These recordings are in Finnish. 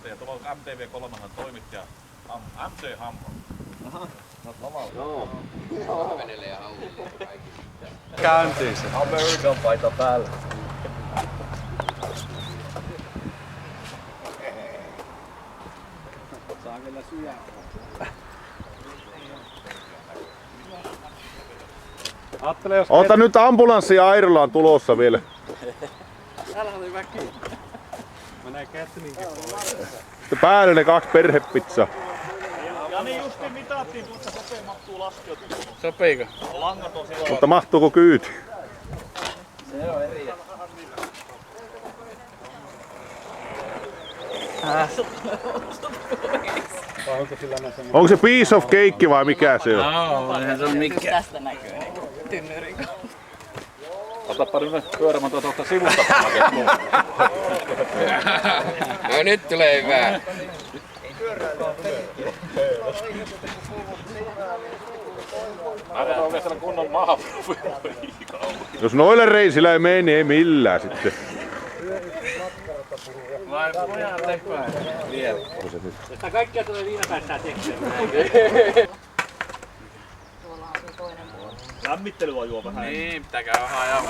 ja tuolla on MTV3 toimittaja MC Hammo. Aha, no tavallaan. Joo. Venelle ja hauille kaikki. Käyntiin se. American paita päällä. Saa vielä syödä. Ota nyt ambulanssi ja Airola on tulossa vielä. Täällä oli väki. Menee Kätlinkin puolelle. Päälle ne 2 perhepizzaa. Ja niin justiin mitattiin, tuossa Sope mahtuu laskea. Sopiiko? Langat on silloin. Mutta mahtuuko kyyti? Se on eri. Onko se piece of cake vai mikä se on? Joo, eihän se on mikään. Tästä näkyy tynnyrin kautta. Otapa nyt pyörämään tuolta sivusta. No nyt tulee hyvää. Mä en oikeastaan kunnon maha. Jos noille reisillä ei mene, niin ei millään sitten. Vai pojat tekoa vielä. Sitä kaikkea tulee viinapäissään tehtyä. Tuolla on se toinen puoli. Lämmittelyä juo vähän. Niin, pitää käydä vähän ajaa.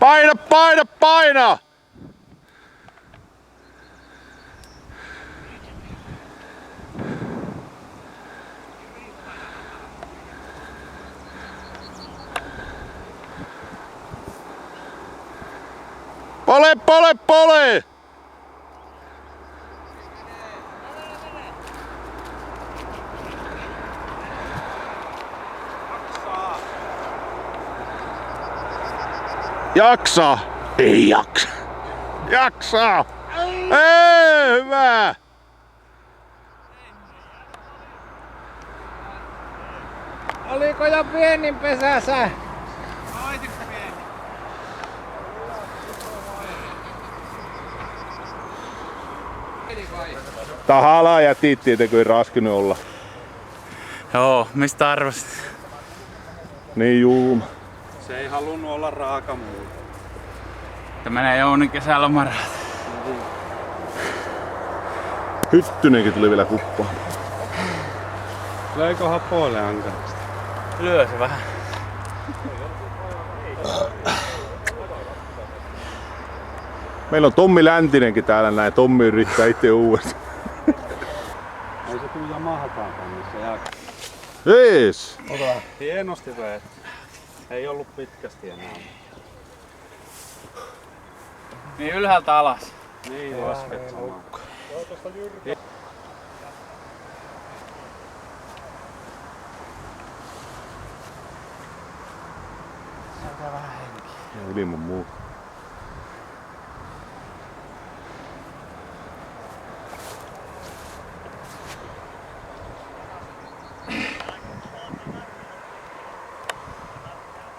Paina, paina, paina! Pole, pole, pole! Jaksaa! Ei jaksa! Jaksaa! Ei, hyvä! Oliko jo pienin pesässä? Tahalaa jätit tietenkin ei raskinut olla. Joo, mistä arvasit? Niin juuma. Se ei halunnut olla raaka muu. Että menee Jounin kesälomaraat. Hyttynenkin tuli vielä kuppaan. Löikohan puolen ankarasti? Lyö se vähän. Meillä on Tommi Läntinenkin täällä näin. Tommi yrittää itse uudestaan. Ei se kyllä mahakaan tänne se jää. Jees! Hienosti veet. Ei ollut pitkästi enää. Niin ylhäältä alas. Niin lasket samaan. Ilman muu.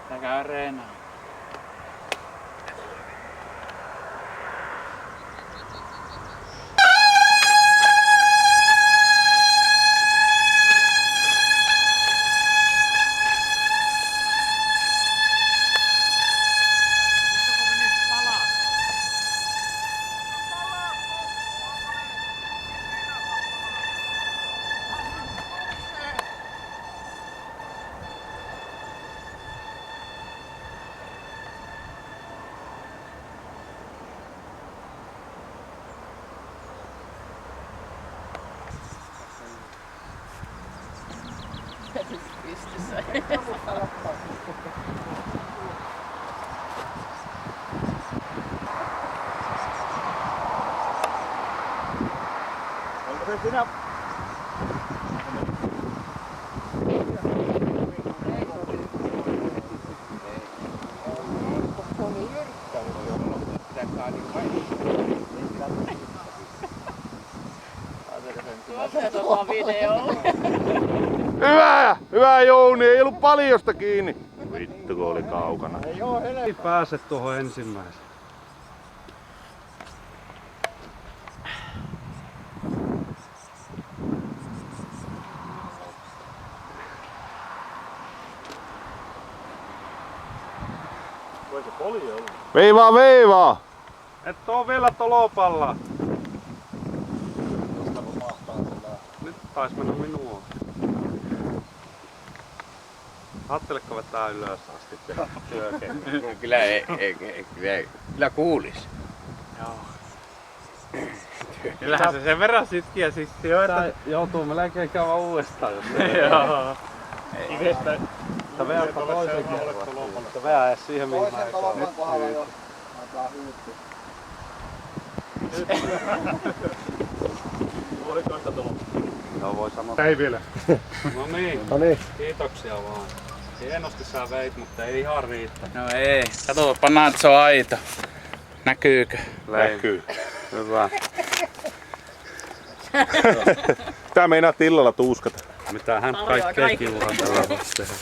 Tää käy reenaa. Sinä... Tuossa video. Hyvä Jouni, ei ollut paljosta kiinni. Vittu kun oli kaukana. Ei pääse tuohon ensimmäiseen. Voi se poli olla. Veivaa, veivaa! Et oo vielä tolopalla. Nyt tais mennä minua. Ajattelekko vetää ylös asti työkeä? Kyllä kuulis. Kyllähän se sen verran sitkiä sisti jo, että... Joutuu melkein käydä uudestaan, jos Joo. Ivestä. Sä veät toisen kerran. Sä veät edes siihen mihin mä en saa. Puolitoista tuloa. Joo, voi sanoa. Ei vielä. No niin. No niin. Kiitoksia vaan. Hienosti sä veit, mutta ei ihan riittää. No ei. Kato, pannaan, että se on aito. Näkyykö? Näkyy. Hyvä. Tää meinaat illalla tuuskata. Mitä hän kaikkea kiuhaa tällä voisi tehdä.